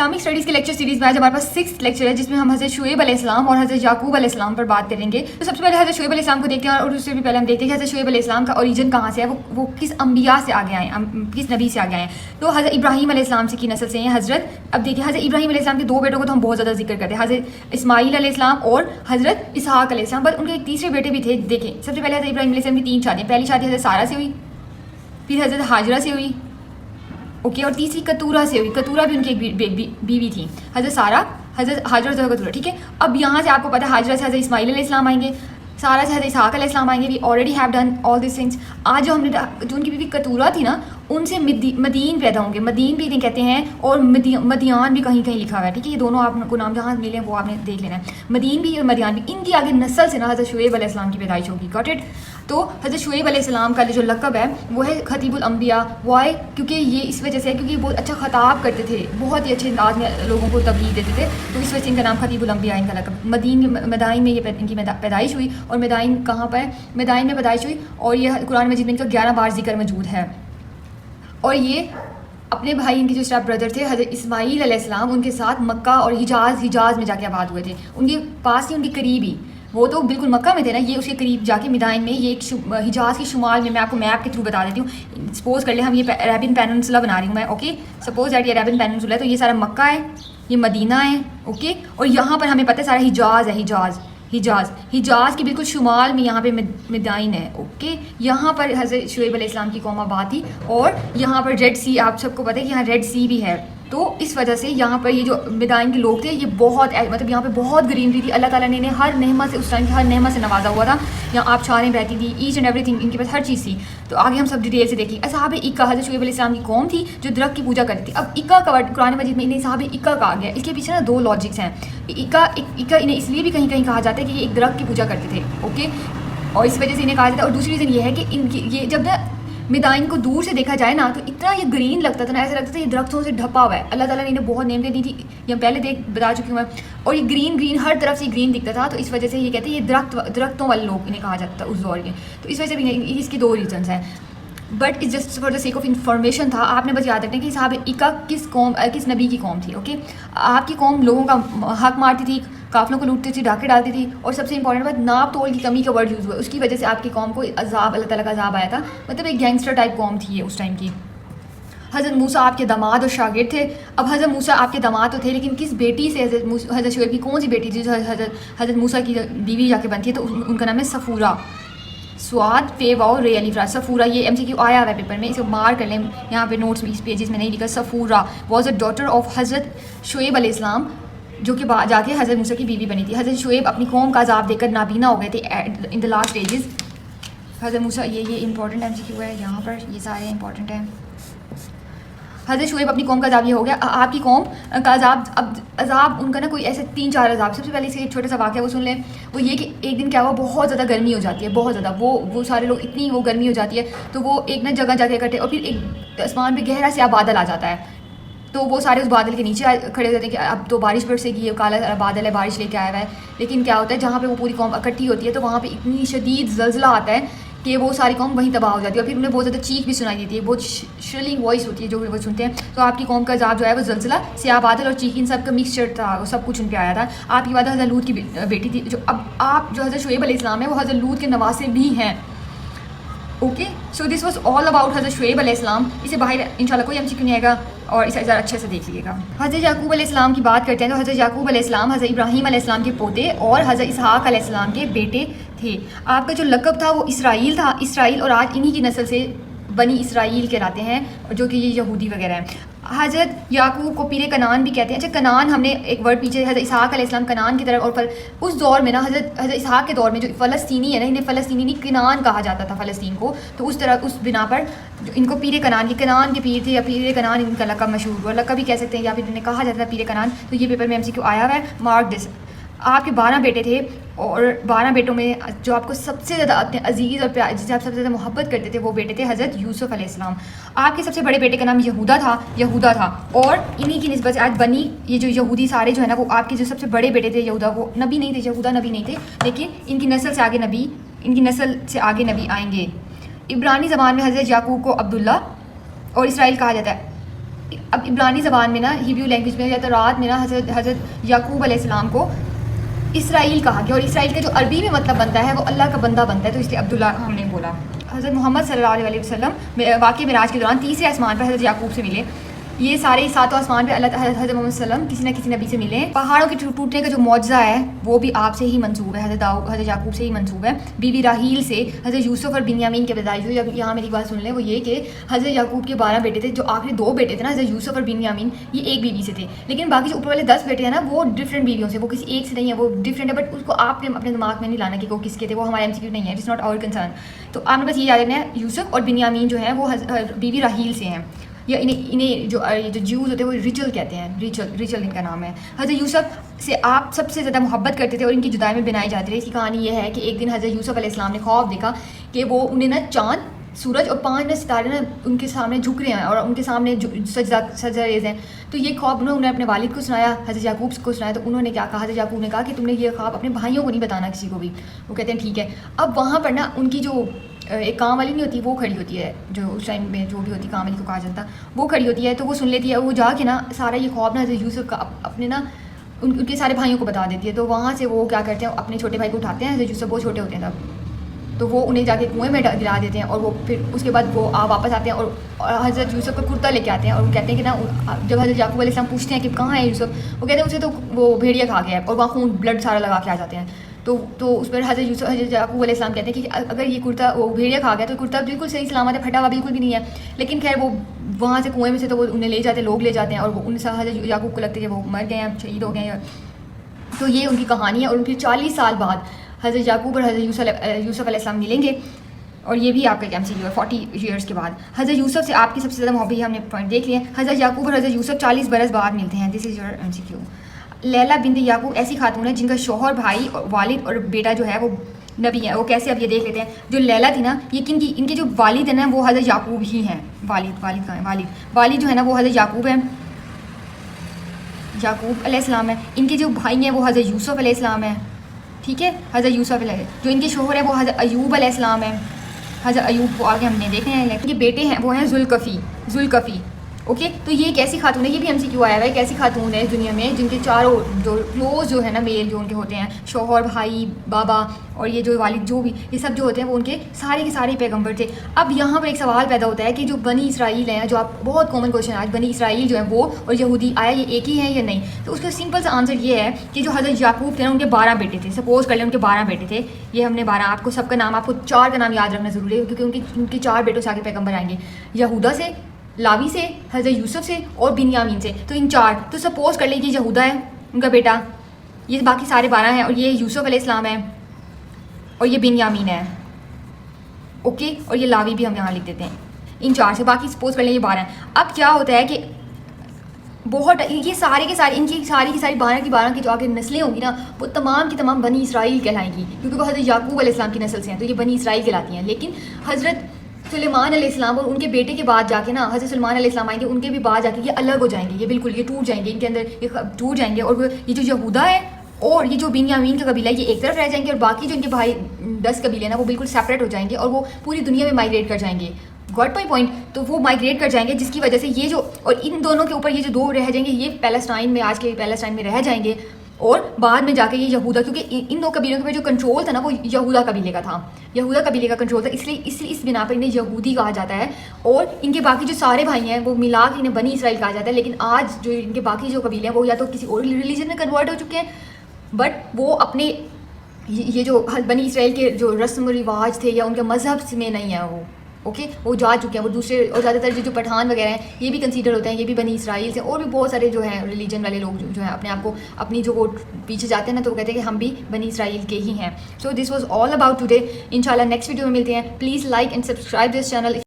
Islamic studies کے lecture series میں آج ہمارے پاس 6 لیکچر ہے، جس میں ہم حضرت شعیب علیہ السلام اور حضرت یعقوب علیہ السلام پر بات کریں گے. تو سب سے پہلے حضرت شعیب علیہ السلام کو دیکھتے ہیں، اور اس سے بھی پہلے ہم دیکھتے ہیں کہ حضرت شعیب علیہ السلام کا اوریجن کہاں سے ہے، وہ کس انبیاء سے آگے آئے ہیں، کس نبی سے آگے آئے ہیں. تو حضرت ابراہیم علیہ السلام سے کی نسل سے ہیں حضرت. اب دیکھیں حضرت ابراہیم علیہ السلام کے 2 بیٹوں کو تو ہم بہت زیادہ ذکر کرتے ہیں، حضرت اسماعیل علیہ السلام اور حضرت اسحاق علیہ السلام. بٹ ان کے ایک تیسرے بیٹے بھی تھے. دیکھیں سب سے پہلے حضرت ابراہیم علیہ السلام کی 3 شادیاں. پہلی شادی حضرت سارہ سے ہوئی، پھر حضرت ہاجرہ سے ہوئی، اوکے، اور تیسری کتورہ سے ہوئی. کتورہ بھی ان کی ایک بیوی تھی، حضرت سارہ، حضرت ہاجرہ اور کتورہ. ٹھیک ہے، اب یہاں سے آپ کو پتہ ہے ہاجرہ سے حضرت اسماعیل علیہ السلام آئیں گے، سارہ سے حضرت اسحاق علیہ السلام آئیں گے. We already have done all these things. آج جو ہم نے جو ان کی بیوی کتورہ تھی نا، ان سے مدین پیدا ہوں گے. مدین بھی انہیں کہتے ہیں، اور مدیان بھی کہیں کہیں لکھا ہوا ہے. ٹھیک ہے، یہ دونوں آپ کو نام جہاں ملے ہیں وہ آپ نے دیکھ لینا ہے. مدین بھی اور مدیان بھی، ان کی آگے نسل سے نا حضرت شعیب علیہ السلام کی پیدائش ہوگی. Got it. تو حضرت شعیب علیہ السلام کا جو لقب ہے وہ ہے خطیب الانبیاء. وائی؟ کیونکہ یہ اس وجہ سے ہے کیونکہ یہ بہت اچھا خطاب کرتے تھے، بہت ہی اچھے انداز میں لوگوں کو تبلیغ دیتے تھے، تو اس وجہ سے ان کا نام خطیب الانبیاء ان کا لقب. مدائن میں یہ ان کی پیدائش ہوئی. اور مدائن کہاں پر ہے؟ مدائن میں پیدائش ہوئی، اور یہ قرآن مجید میں ان کا 11 بار ذکر موجود ہے. اور یہ اپنے بھائی ان کے جو اسٹیپ بردر تھے حضرت اسماعیل علیہ السلام، ان کے ساتھ مکہ اور حجاز میں جا کے آباد ہوئے تھے. ان کے پاس ہی، ان کے قریب ہی، وہ تو بالکل مکہ میں تھے نا، یہ اس کے قریب جا کے مدائن میں، یہ ایک حجاز کے شمال میں آپ کو میپ کے تھرو بتا دیتی ہوں. سپوز کر لیں ہم یہ عربین پیننسولا بنا رہی ہوں میں، اوکے، سپوز دیٹ یہ عربین پیننسولا ہے، تو یہ سارا مکہ ہے، یہ مدینہ ہے، اوکے، اور یہاں پر ہمیں پتہ ہے سارا حجاز ہے. حجاز کے بالکل شمال میں یہاں پہ مدائن ہے، اوکے. یہاں پر حضرت شعیب علیہ السلام کی قوم آباد تھی، اور یہاں پر ریڈ سی، آپ سب کو پتہ ہے کہ یہاں ریڈ سی بھی ہے. تو اس وجہ سے یہاں پر یہ جو مدائن کے لوگ تھے، یہ بہت مطلب یہاں پہ بہت گرینری تھی. اللہ تعالیٰ نے انہیں ہر نعمت سے، اس ٹائم کی ہر نعمت سے نوازا ہوا تھا. یہاں آپ چھانے بہتی تھی، ایچ اینڈ ایوری تھنگ، ان کے پاس ہر چیز تھی. تو آگے ہم سب ڈیٹیل سے دیکھیں. اصحاب اکا حضرت شعیب علیہ السلام کی قوم تھی جو درخت کی پوجا کرتی تھی. اب اکا کا ورڈ قرآن مجید میں انہیں صحاب اکا کہا گیا. اس کے پیچھے نا 2 لاجکس ہیں. اکا انہیں اس لیے بھی کہیں کہیں کہا جاتا ہے کہ یہ ایک درخت کی پوجا کرتے تھے، اوکے، اور اس وجہ سے انہیں کہا جاتا ہے. اور دوسری ریزن یہ ہے کہ ان کی یہ جب نا مدائن کو دور سے دیکھا جائے نا، تو اتنا یہ گرین لگتا تھا نا، ایسا لگتا تھا یہ درختوں سے ڈھپا ہوا ہے. اللہ تعالیٰ نے انہیں بہت نعمتیں دی تھی، یہ پہلے بتا چکی ہوں میں. اور یہ گرین ہر طرف سے گرین دکھتا تھا. تو اس وجہ سے یہ کہتے ہیں یہ درختوں والے لوگ انہیں کہا جاتا تھا اس دور کے. تو اس وجہ سے بھی اس کی 2 ریزنس ہیں. But it's just for the sake of information تھا. آپ نے بس یاد رکھنا کہ صحابہ اکا کس نبی کی قوم تھی، اوکے. آپ کی قوم لوگوں کا حق مارتی تھی، قافلوں کو لوٹتی تھی، ڈاکے ڈالتی تھی. اور سب سے امپورٹنٹ بات، ناپ تول کی کمی کا ورڈ یوز ہوا، اس کی وجہ سے آپ کی قوم کو عذاب، اللہ تعالیٰ کا عذاب آیا تھا. مطلب ایک گینگسٹر ٹائپ قوم تھی یہ اس ٹائم کی. حضرت موسیٰ آپ کے داماد اور شاگرد تھے. اب حضرت موسیٰ آپ کے داماد تو تھے، لیکن کس بیٹی سے؟ حضرت شعیب کی کون سی بیٹی تھی جو حضرت موسیٰ کی بیوی جا کے بنتی ہے؟ تو ان کا نام ہے صفورہ. سواد پے واؤ رے علی فرا. صفورہ، یہ MCQ آیا ہوا ہے پیپر میں، اسے مار کر لیں. یہاں پہ نوٹس میں اس پیجز میں نہیں لکھا. Safura was a daughter of حضرت شعیب علیہ السلام، جو کہ جا کے حضرت موسیٰ کی بیوی بنی تھی. حضرت شعیب اپنی قوم کا عذاب دے کر نابینا ہو گئے تھے ان دا لاسٹ ایجز. حضرت موسیٰ، یہ امپورٹنٹ MCQ ہے یہاں پر، یہ سارے امپورٹنٹ ہیں. حضرت شعیب اپنی قوم کا عذاب یہ ہو گیا. آپ کی قوم کا عذاب، اب عذاب ان کا نا کوئی ایسے 3-4 عذاب. سب سے پہلے اس کا ایک چھوٹا سا واقعہ وہ سن لیں. وہ یہ کہ ایک دن کیا ہوا، بہت زیادہ گرمی ہو جاتی ہے، بہت زیادہ. وہ سارے لوگ، اتنی وہ گرمی ہو جاتی ہے، تو وہ ایک نا جگہ جا کے اکٹھے، اور پھر ایک آسمان پہ گہرا سیاہ بادل آ جاتا ہے. تو وہ سارے اس بادل کے نیچے کھڑے ہو جاتے ہیں کہ اب تو بارش برسے گی، یہ کالا بادل ہے، بارش لے کے آیا ہوا ہے. لیکن کیا ہوتا ہے، جہاں پہ وہ پوری قوم اکٹھی ہوتی ہے، تو وہاں پہ اتنی شدید زلزلہ آتا ہے کہ وہ ساری قوم وہیں تباہ ہو جاتی ہے. اور پھر انہیں بہت زیادہ چیخ بھی سنائی دیتی ہے، بہت شرلنگ وائس ہوتی ہے جو وہ سنتے ہیں. تو آپ کی قوم کا عذاب جو ہے وہ زلزلہ، سیاہ بادل اور چیخ، ان سب کا مکسچر تھا، وہ سب کچھ ان پہ آیا تھا. آپ کی بات حضرت لوط کی بیٹی تھی، جو اب آپ جو حضرت شعیب علیہ السلام ہے وہ حضرت لوط کے نواسے بھی ہیں، okay. So this was all about حضرت شعیب علیہ السلام. اسے باہر انشاءاللہ کوئی MCQ نہیں آئے گا، اور اسے ذرا اچھے سے دیکھ لیجیے گا. حضرت یعقوب علیہ السلام کی بات کرتے ہیں. تو حضرت یعقوب علیہ السلام حضرت ابراہیم علیہ السلام کے پوتے اور حضرت اسحاق علیہ السلام کے بیٹے تھے. آپ کا جو لقب تھا وہ اسرائیل تھا. اسرائیل، اور آج انہی کی نسل سے بنی اسرائیل کہلاتے ہیں، جو کہ یہ یہودی وغیرہ ہیں. حضرت یعقوب کو پیر کنعان بھی کہتے ہیں. اچھا، کنعان، ہم نے ایک ورڈ پیچھے، حضرت اسحاق علیہ السلام کنعان کی طرف، اور اس دور میں نا حضرت اسحاق کے دور میں جو فلسطینی ہے نا، انہیں فلسطینی نہیں، کنعان کہا جاتا تھا فلسطین کو. تو اس طرح اس بنا پر ان کو پیر کنعان کے پیر تھے، یا پیر کنعان ان کا لقب مشہور ہوا. لقب بھی کہہ سکتے ہیں، یا پھر انہیں کہا جاتا تھا پیر کنعان. تو یہ پیپر میں MCQ آیا ہوا ہے، مارک دس. آپ کے 12 بیٹے تھے، اور 12 بیٹوں میں جو آپ کو سب سے زیادہ اپنے عزیز اور پیار، جسے آپ سب سے زیادہ محبت کرتے تھے، وہ بیٹے تھے حضرت یوسف علیہ السلام. آپ کے سب سے بڑے بیٹے کا نام یہودا تھا. اور انہی کی نسبت سے آج بنی، یہ جو یہودی سارے جو ہے نا، وہ آپ کے جو سب سے بڑے بیٹے تھے یہودا، وہ نبی نہیں تھے، یہودا نبی نہیں تھے، لیکن ان کی نسل سے آگے نبی آئیں گے. عبرانی زبان میں حضرت یعقوب کو عبداللہ اور اسرائیل کہا جاتا ہے. اب عبرانی زبان میں نا ہیبریو لینگویج میں یا تو رات میں نا حضرت یعقوب علیہ السلام کو اسرائیل کہا گیا, اور اسرائیل کا جو عربی میں مطلب بنتا ہے وہ اللہ کا بندہ بنتا ہے, تو اس لیے عبداللہ ہم نے بولا. حضرت محمد صلی اللہ علیہ وسلم واقعہ معراج کے دوران تیسرے آسمان پر حضرت یعقوب سے ملے. یہ سارے ساتوں آسمان پہ اللہ حضرت محمد صلی اللہ علیہ وسلم کسی نہ کسی نبی سے ملے ہیں. پہاڑوں کے ٹوٹنے کا جو معجزہ ہے وہ بھی آپ سے ہی منسوب ہے, حضرت یعقوب سے ہی منسوب ہے. بی بی راحیل سے حضرت یوسف اور بنیامین کے پیدائش ہوئی. اب یہاں میری بات سن لیں, وہ یہ کہ حضرت یعقوب کے 12 بیٹے تھے, جو آخری 2 بیٹے تھے نا حضرت یوسف اور بنیامین, یہ ایک بیوی سے تھے, لیکن باقی جو اوپر والے 10 بیٹے ہیں نا وہ ڈفرینٹ بیویوں سے, وہ کسی ایک سے نہیں ہے, وہ ڈفرینٹ ہے. بٹ اس کو آپ نے اپنے دماغ میں نہیں لانا کہ وہ کس کے تھے, وہ ہمارے MCQ نہیں ہے, اٹس ناٹ آور کنسرن. تو آپ نے بس یہ یاد رکھنا ہے یوسف اور بنیامین جو ہے وہ بی بی راحیل سے ہیں, یا انہیں جو جیوز ہوتے ہیں وہ ریچل کہتے ہیں, ریچل ان کا نام ہے. حضرت یوسف سے آپ سب سے زیادہ محبت کرتے تھے اور ان کی جدائی میں بنائی جاتی رہی. اس کی کہانی یہ ہے کہ ایک دن حضرت یوسف علیہ السلام نے خواب دیکھا کہ وہ انہیں نا چاند, سورج اور 5 ستارے نا ان کے سامنے جھک رہے ہیں اور ان کے سامنے سجدہ ریز ہیں. تو یہ خواب انہوں نے اپنے والد کو سنایا, حضرت یعقوب کو سنایا. تو انہوں نے کیا کہا, حضرت یعقوب نے کہا کہ تم نے یہ خواب اپنے بھائیوں کو نہیں بتانا کسی کو بھی. وہ کہتے ہیں ٹھیک ہے. اب وہاں پر نا ان کی جو ایک کام والی نہیں ہوتی, وہ کھڑی ہوتی ہے, جو اس ٹائم میں جو بھی ہوتی کام والی کو کہا جاتا, وہ کھڑی ہوتی ہے. تو وہ سن لیتی ہے, وہ جا کے نا سارا یہ خواب نا حضرت یوسف کا اپنے نا ان کے سارے بھائیوں کو بتا دیتی ہے. تو وہاں سے وہ کیا کرتے ہیں, اپنے چھوٹے بھائی کو اٹھاتے ہیں, حضرت یوسف بہت چھوٹے ہوتے ہیں تب, تو وہ انہیں جا کے کنویں میں گرا دیتے ہیں. اور وہ پھر اس کے بعد وہ واپس آتے ہیں اور حضرت یوسف کا کرتا لے کے آتے ہیں, اور وہ کہتے ہیں کہ نا جب حضرت یعقوب علیہ السلام پوچھتے ہیں کہ کہاں ہے یوسف, وہ کہتے ہیں اسے تو وہ بھیڑیا کھا گیا ہے, اور وہاں خون بلڈ سارا لگا کے آ جاتے ہیں. تو اس پر حضرت یعقوب علیہ السلام کہتے ہیں کہ اگر یہ کرتا وہ بھیڑیا کھا گیا تو کرتا بالکل صحیح سلامت ہے, پھٹا ہوا بالکل بھی نہیں ہے. لیکن خیر وہ وہاں سے کنویں میں سے تو وہ انہیں لے جاتے ہیں, لوگ لے جاتے ہیں, اور وہ ان سے حضرت یعقوب کو لگتا ہے کہ وہ مر گئے ہیں, شہید ہو گئے ہیں. تو یہ ان کی کہانی ہے. اور پھر 40 سال بعد حضرت یعقوب اور حضرت یوسف علیہ السلام ملیں گے, اور یہ بھی آپ کا MCQ ہے 40 ایئرس کے بعد. حضرت یوسف سے آپ کی سب سے زیادہ محبت, ہم نے پوائنٹ دیکھ لیا. حضرت یعقوب اور حضرت یوسف 40 برس بعد ملتے ہیں. دس از یور MCQ. لیلا بنت یعقوب ایسی خاتون ہے جن کا شوہر, بھائی, والد اور بیٹا جو ہے وہ نبی ہے. وہ کیسے, اب یہ دیکھ لیتے ہیں. جو لیلا تھی نا, یہ ان کے جو والد ہیں نا وہ حضرت یعقوب ہی ہیں. والد کہاں ہیں, والد جو ہے نا وہ حضرت یعقوب ہیں, یعقوب علیہ السلام ہے. ان کے جو بھائی ہیں وہ حضرت یوسف علیہ السلام ہے, ٹھیک ہے, حضرت یوسف علیہ. جو ان کے شوہر ہیں وہ حضرت ایوب علیہ السلام ہے, حضرت ایوب کو آگے ہم نے دیکھے ہیں. لیکن یہ بیٹے ہیں وہ ہیں ذوالکفی. اوکے, تو یہ ایک ایسی خاتون ہے, یہ بھی MCQ آیا ہوا ہے, ایک ایسی خاتون ہے اس دنیا میں جن کے چاروں جو کلوز جو ہے نا میل جو ان کے ہوتے ہیں, شوہر, بھائی, بابا اور یہ جو والد جو بھی, یہ سب جو ہوتے ہیں وہ ان کے سارے پیغمبر تھے. اب یہاں پر ایک سوال پیدا ہوتا ہے کہ جو بنی اسرائیل ہیں, جو آپ بہت کامن کوشچن ہے آج, بنی اسرائیل جو ہیں وہ اور یہودی, آیا یہ ایک ہی ہے یا نہیں؟ تو اس کا سمپل سا آنسر یہ ہے کہ جو حضرت یعقوب تھے نا ان کے 12 بیٹے تھے. سپوز کر لیں ان کے 12 بیٹے تھے, یہ ہم نے 12, آپ کو سب کا نام, آپ کو 4 کا نام یاد رکھنا ضروری ہے کیونکہ ان کے 4 بیٹوں سے آگے پیغمبر آئیں گے, یہودا سے, لاوی سے, حضرت یوسف سے اور بنیامین سے. تو ان 4, تو سپوز کر لیں کہ یہودا ہے ان کا بیٹا, یہ باقی سارے 12 ہیں, اور یہ یوسف علیہ السلام ہے, اور یہ بنیامین ہے. اوکے, اور یہ لاوی بھی ہم یہاں لکھ دیتے ہیں. ان 4 سے باقی سپوز کر لیں یہ 12 ہیں. اب کیا ہوتا ہے کہ بہت یہ سارے کے سارے ان کی ساری 12 کی جو آگے نسلیں ہوں گی نا وہ تمام کی تمام بنی اسرائیل کہلائیں گی, کیونکہ وہ حضرت یعقوب علیہ السلام کی نسل سے ہیں, تو یہ بنی اسرائیل کہلاتی ہیں. لیکن حضرت سلیمان علیہ السلام اور ان کے بیٹے کے بعد جا کے نا, حضرت سلیمان علیہ السلام آئیں گے, ان کے بھی بعد جا کے یہ الگ ہو جائیں گے, یہ بالکل یہ ٹوٹ جائیں گے, ان کے اندر یہ ٹوٹ جائیں گے. اور یہ جو یہودا ہے اور یہ جو بنیامین کا قبیلہ ہے یہ ایک طرف رہ جائیں گے, اور باقی جو ان کے بھائی 10 قبیلے ہیں نا وہ بالکل سیپریٹ ہو جائیں گے, اور وہ پوری دنیا میں مائگریٹ کر جائیں گے. Got my point. تو وہ مائگریٹ کر جائیں گے, جس کی وجہ سے یہ جو, اور ان دونوں کے اوپر یہ جو 2 رہ جائیں گے, یہ پیلسٹائن میں, آج کے پیلسٹائن میں رہ جائیں گے. اور بعد میں جا کے یہ یہودا, کیونکہ ان 2 قبیلوں کے اوپر جو کنٹرول تھا نا وہ یہودا قبیلے کا تھا, یہودا قبیلے کا کنٹرول تھا, اس لیے اس بنا پر انہیں یہودی کہا جاتا ہے. اور ان کے باقی جو سارے بھائی ہیں وہ ملا کے انہیں بنی اسرائیل کہا جاتا ہے. لیکن آج جو ان کے باقی جو قبیلے ہیں وہ یا تو کسی اور ریلیجن میں کنورٹ ہو چکے ہیں, بٹ وہ اپنے یہ جو بنی اسرائیل کے جو رسم و رواج تھے یا ان کے مذہب میں نہیں ہے وہ, اوکے, وہ جا چکے ہیں, وہ دوسرے. اور زیادہ تر جو پٹھان وغیرہ ہیں یہ بھی کنسیڈر ہوتے ہیں, یہ بھی بنی اسرائیل سے. اور بھی بہت سارے جو ہیں ریلیجن والے لوگ جو ہیں اپنے آپ کو اپنی جو وہ پیچھے جاتے ہیں نا, تو وہ کہتے ہیں کہ ہم بھی بنی اسرائیل کے ہی ہیں. So this was all about today. انشاءاللہ نیکسٹ ویڈیو میں ملتے ہیں. Please like and subscribe this channel.